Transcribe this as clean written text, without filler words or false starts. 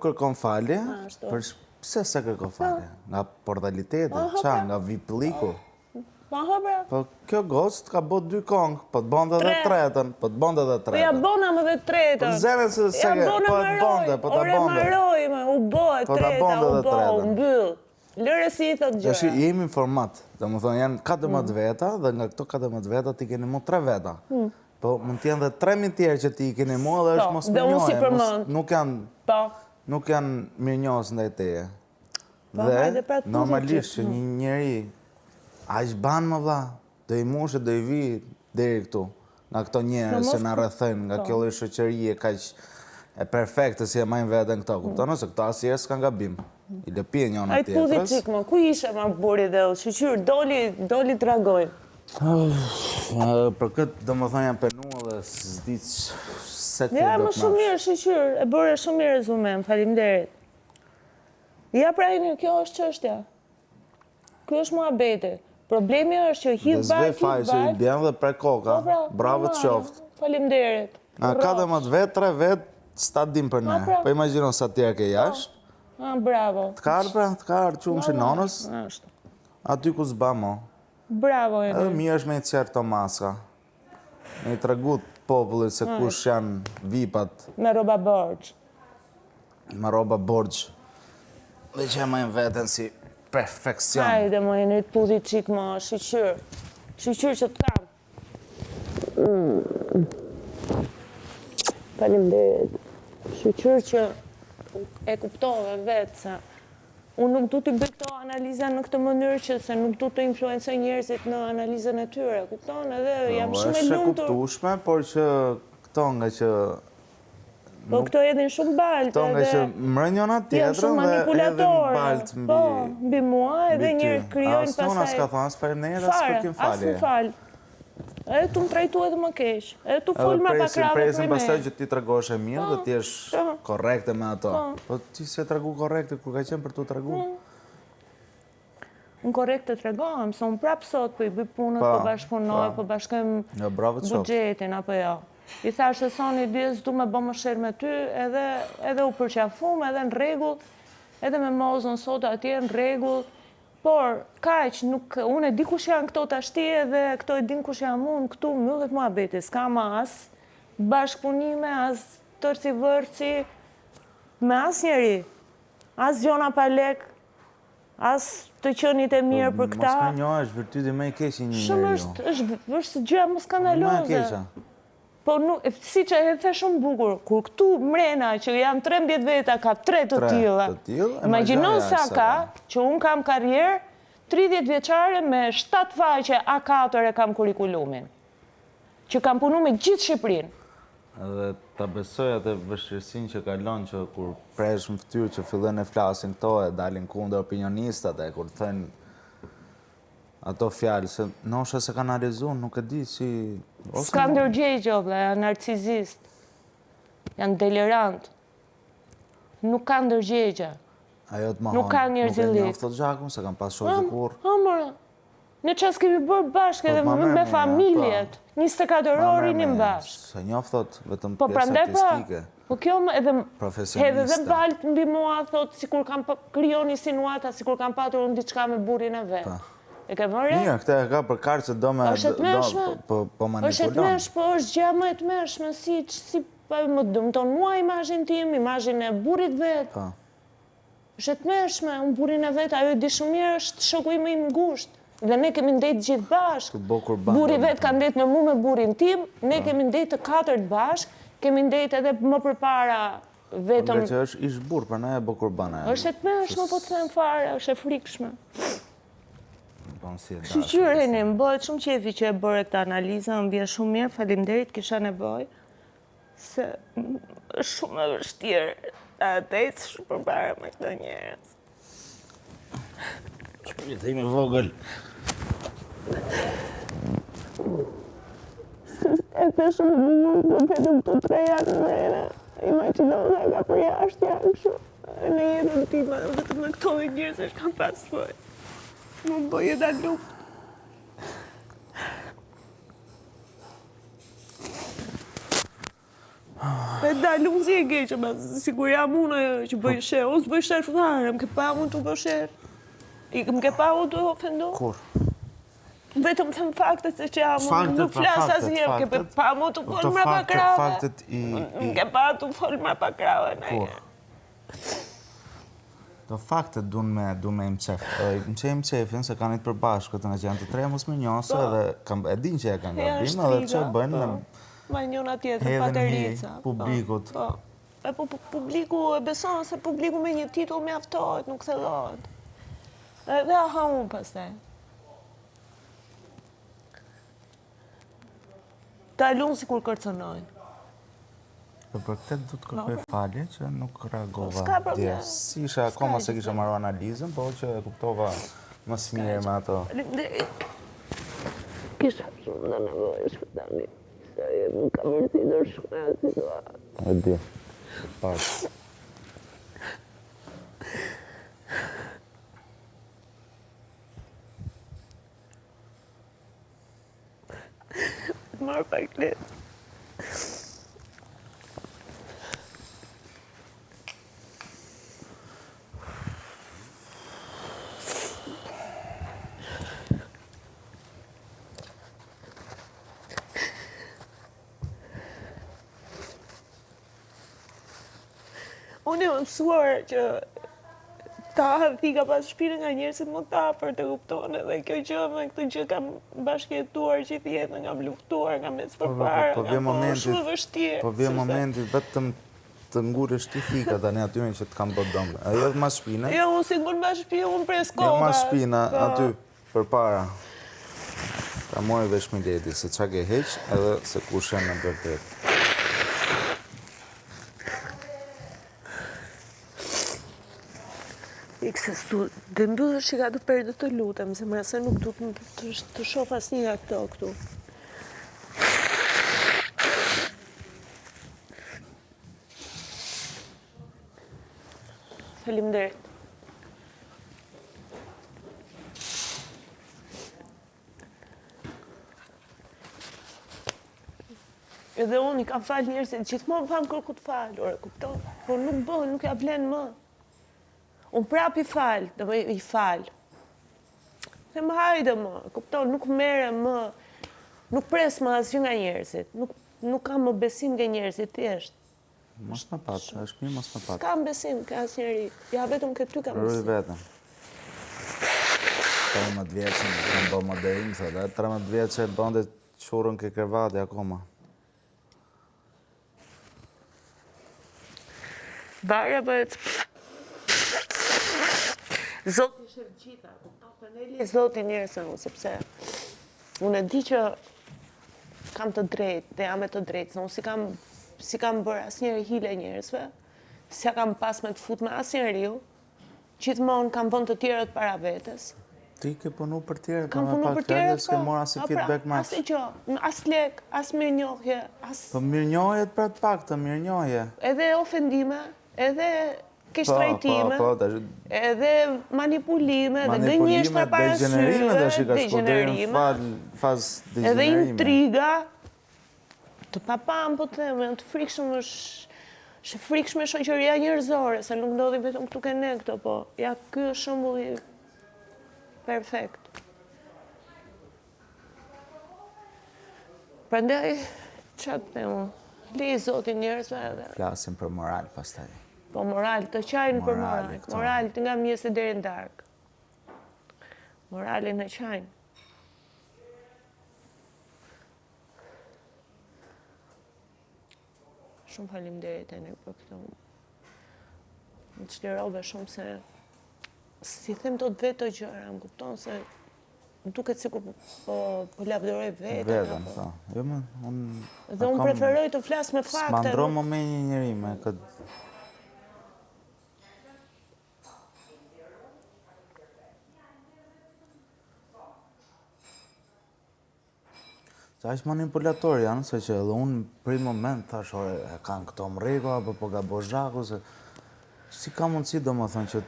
nuk kërkon falje, pse se kërkon falje? Nga portaliteti, nga vipilliku? Po kjo ghost ka bot 2 kongë, po të bonde dhe tretën, Po ja bona më dhe tretën. Po zene se po të bonde, po të bonde. Marojme, u bëhe treta, u mbyll. Lëre si i thot gjëra. Tashi jemi informat, dhe më thonë janë 14 veta, dhe nga këto 14 veta ti keni mu 3 veta. Po mund t'jenë dhe 3.000 tjerë që ti keni mu dhe është mos mirënjohje. Nuk janë mirënjohës ndaj teje. Dhe normalisht që një njeri a ish banë më vla, do i mushe, do i vi deri këtu, nga këto njerës që në rrethojnë, nga kjo lloj shoqërie kaq e perfekte si e majnë veten këto, kupton ose këto asnjëherë s'kan gabim. I lëpije njëna tjetrës. Ajtë pudhi qik më, ku ishe ma buri dhe u shqyqyr, doli të ragojnë. Për këtë do më thonë janë penu dhe s'di se të ja, më shumë mirë shqyqyr, e bërë shumë mirë rezumen, faleminderit. Ja pra kjo është çështja. Kjo është muhabeti. Problemi është që hidh bark, që i bjen dhe pre koka, bravo të qoftë. Faleminderit. Nga 14 vetë, 3 vetë, s'ta dim për ne. Po imagjinon sa tjerë ke jashtë. Bravo. Të karë qumë që nonës, aty ku s'ba mo. Bravo, edhe mirë është me i qerë të maska. Me i tregut popullit se kush janë vipat. Me roba borgj. Me roba borgj. Dhe që e majnë veten si perfekcion. Hajde, më jeni të pudhi qik më, shqyqyr. Shqyqyr që të kam. Faleminderit. Shqyqyr që e kuptove vetë se unë nuk du t'i bëj këto analiza në këtë mënyrë që se nuk du të influencoj njerëzit në analizën e tyre, kupton? Edhe jam shumë e lumtur. Është e kuptueshme, por që këto nga që po këto edhin shumë baltë. Këto nga që mërë njona tjetërën dhe edhin baltë mbi... Po, mbi mua edhe njërë kryojnë pasaj... Astona s'ka thonë, s'fajmë ne edhe s'kërkim falje. Asë më falë. Edhe tu më trajtu edhe më kesh. Edhe tu full më pakrave për me. Presim pastaj që ti tregosh e mirë dhe ti esh korrekte me ato. Po ti se tregu korrekte kur ka qenë për tu tregu? Unë korrekte tregohem, se unë prapë sot po i bëj punët, po bashkëpunoj, po bashkojmë buxhetin apo jo. I thash se soni dies du me bë më shërë me ty, edhe u përqafum, edhe në rregull, edhe me mozën sot atje në rregull. Por, kaq, unë e di kush janë këto tashti edhe këto e din kush janë unë, këtu mbyllet muhabeti, s'kam as bashkëpunime, as tërci vërci, me as njeri, as gjona pa lek, as të qenit e mirë për këta. Mos me njohesh, vërtyti me i keq një njeri. Shumë është gjë më skandaloze. Po, si që e the shumë bukur, kur këtu mrena që janë 13 veta ka 3 të tilla. Imagjinon sa ka që unë kam karrierë 30 vjeçare me 7 faqe A4 e kam kurikulumin. Që kam punu me gjithë Shqipërinë. Edhe ta besoj atë vështirësinë që kalon që kur presh në fytyrë që fillojnë e flasin këto e dalin kundër opinionistat e kur thënë ato fjalë, se nosha se ka analizuar, nuk e di si... S'ka ndërgjegje, janë narcisist, janë delirant, nuk ka ndërgjegje, nuk ka njerëzillik. Nuk e njoftë të gjakun, se kam pas shoqë kur. Amërë, në qas kemi bërë bashkë edhe me familjet, 24 orë një bashkë. Se njoftë vetëm pjesë artistike, profesioniste. Edhe baltë mbi mua, thot, si kur kam kryon insinuata, si kur kam patur unë diçka me burin e vetë. E ke vërre? Mirë, këte e ka për karë që do me... është të mërshme? Po manipulon. është të mërshme, po është gjë më e të mërshme, si më dëmton mua imazhin tim, imazhin e burit vetë. është të mërshme, unë burin e vetë, ajo e di shumë mirë është shoku im i ngushtë. Dhe ne kemi ndetë gjithë bashkë. Buri vetë ka ndetë me mu me burin tim, ne kemi ndetë të 4 bashkë, kemi ndetë edhe më përpara vetëm... Nga që është ish burë, për ne e bo kurbana. është të mërshme, po të them fare, është e frikshme. Shqyqyrini, më bëhet shumë qefi që e bërë këtë analizë, më bje shumë mirë, faleminderit, kisha nevojë, se është shumë e vështirë, atejtë shumë përbara me këto njerëz. Shpiriti me vogël. E të shumë bukur, do vetëm të 3 janë mrena, imagjino nga ka për jashtë janë shumë, në jetën time, vetëm në këto dhe njerëz është kam pas foj. Më bëjë da luft. E dalë unë si e keqë, sigur jam unë që bëj shërë, ose bëj shërë fëtare, më ke pa unë të bëj shërë. Më ke pa unë të ofendo? Kur? Vetëm të më faktet se që jam unë, nuk flasë asë njërë, më ke pa unë të folë mra pa krave. Më ke pa të folë mra pa krave, në Kur? Do faktet du me im qef. Më që im qefin se kanë i të përbashkët në që janë të tre mos më njësë edhe e din që e kanë gabim edhe që bëjnë ma njëna tjetër, paterica. Publikut. E publiku e beson se publiku me një titull me aftojt, nuk thelohet. Edhe aha unë pastaj. Ta lunë si kur kërcënojnë. Për këtë du të kërkoj falje që nuk reagova dje. Si isha akoma se kisha marrë analizën, po që e kuptova më smire me ato. Kisha shumë dhe nevojë shpëtani. Më ka mërëtidur shumë e situatë. E di, pasë. Marë pak letë. Unë e më mësuar që ta thika pas shpirë nga njerësit më tapër të kuptonë dhe kjo gjë me këtë gjë kam bashkjetuar gjithë jetën, kam luftuar, kam ecë përpara, kam po shumë vështirë. Po vje momentit vetëm të ngurësh ti thika tani atyre që të kam bët dëmë. A jo ma shpina? Jo, unë si ngurë ma shpina, unë pres koga. Jo ma shpina aty përpara. Ta mori vesh Mileti se qa ke heq edhe se ku shenë në bërtet. Dhe mbëllë që ka të perdë të lutem, se mërëse nuk du të shof asë një nga këto këtu. Faleminderit. Edhe unë i kam falë njerëzit, gjithmonë famë kërku të falë, kupton? Por nuk bëhë, nuk ja vlenë më. Unë prap i falë, dhe i falë. Se më hajde më, kupton, nuk mere më, nuk pres më asgjë nga njerëzit, nuk kam më besim nga njerëzit, thjesht. Mos më patë, është mirë mos më patë. Kam besim ka asë njeri, ja vetëm këtë ty kam besim. Rrëj vetëm. 13 vjeqën, kam bë më dërim, thë, 13 vjeqë e bënde qurën ke krevati akoma. Barja bëhet... Zotë ishe gjitha, për ne li zotë i njërësën unë, sepse unë e di që kam të drejtë, dhe jam e të drejtë, se unë si kam bërë asë njëri hile njërësve, si kam pas me të fut me asë njëri ju, gjithmonë kam vënd të tjerët para vetës. Ti ke punu për tjerë, për me pak tjerë, s'ke mora si feedback maç. Asë gjo, asë lek, asë mirë njohje, asë... Po mirë njohje të për të pak të mirë njohje. Edhe ofendime, edhe kishtrajtime, edhe manipulime, dhe gënjeshtra parasyre, degenerime, edhe intriga, të papam po të theme, të frikshme është frikshme shoqëria njerëzore, se nuk ndodhi vetëm këtu ke ne këto, po ja ky është shembulli perfekt. Prandaj, çfarë themu? Li Zoti njerëzve edhe. Flasim për moral pastaj. Po moral, të qajnë për moral. Moral të nga mjesë deri në darkë. Moralin e qajnë. Shumë faleminderit e ne për këto. Më të shlirove shumë se si them të vetë të gjëra, më kupton se duket sikur po lavdëroj vetën. Vetën, po. Jo më, unë... Dhe unë preferoj të flas me fakte. S'mandro më me një njëri me këtë... Qa është manipulator janë, se që edhe unë për i moment thash, e kanë këto mrego, apo po gabo zhaku, se si ka mundësi do më thënë që